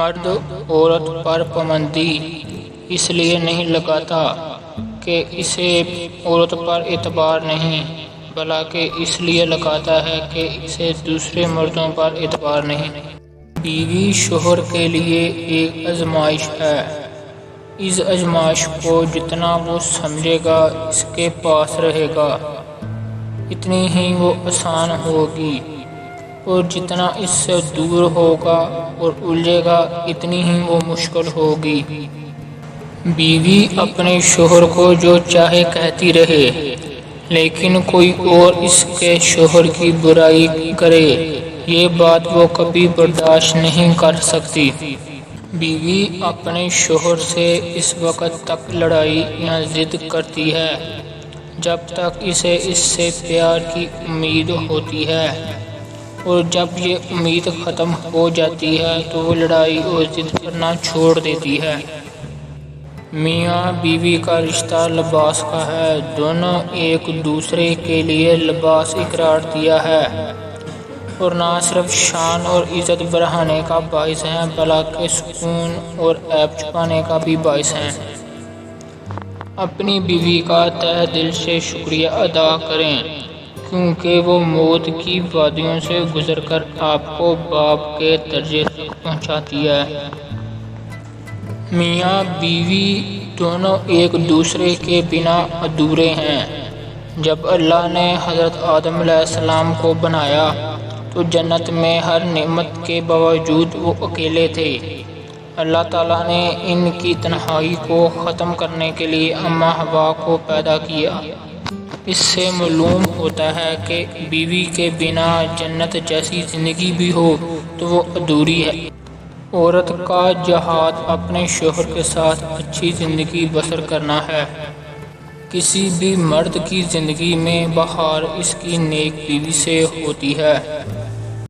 مرد عورت پر پابندی اس لیے نہیں لگاتا کہ اسے عورت پر اعتبار نہیں، بلکہ اس لیے لگاتا ہے کہ اسے دوسرے مردوں پر اعتبار نہیں۔ بیوی شوہر کے لیے ایک آزمائش ہے۔ اس آزمائش کو جتنا وہ سمجھے گا، اس کے پاس رہے گا، اتنی ہی وہ آسان ہوگی، اور جتنا اس سے دور ہوگا اور الجھے گا، اتنی ہی وہ مشکل ہوگی۔ بیوی اپنے شوہر کو جو چاہے کہتی رہے، لیکن کوئی اور اس کے شوہر کی برائی کرے، یہ بات وہ کبھی برداشت نہیں کر سکتی۔ بیوی اپنے شوہر سے اس وقت تک لڑائی یا ضد کرتی ہے جب تک اسے اس سے پیار کی امید ہوتی ہے، اور جب یہ امید ختم ہو جاتی ہے تو وہ لڑائی اور ضد کرنا چھوڑ دیتی ہے۔ میاں بیوی کا رشتہ لباس کا ہے۔ دونوں ایک دوسرے کے لیے لباس قرار دیا ہے، اور نہ صرف شان اور عزت بڑھانے کا باعث ہیں بلکہ سکون اور عیب چھپانے کا بھی باعث ہیں۔ اپنی بیوی کا تہہ دل سے شکریہ ادا کریں، کیونکہ وہ موت کی وادیوں سے گزر کر آپ کو باپ کے درجے تک پہنچاتی ہے۔ میاں بیوی دونوں ایک دوسرے کے بنا ادھورے ہیں۔ جب اللہ نے حضرت آدم علیہ السلام کو بنایا تو جنت میں ہر نعمت کے باوجود وہ اکیلے تھے۔ اللہ تعالیٰ نے ان کی تنہائی کو ختم کرنے کے لیے اماں حوا کو پیدا کیا۔ اس سے معلوم ہوتا ہے کہ بیوی کے بنا جنت جیسی زندگی بھی ہو تو وہ ادھوری ہے۔ عورت کا جہاد اپنے شوہر کے ساتھ اچھی زندگی بسر کرنا ہے۔ کسی بھی مرد کی زندگی میں بہار اس کی نیک بیوی سے ہوتی ہے۔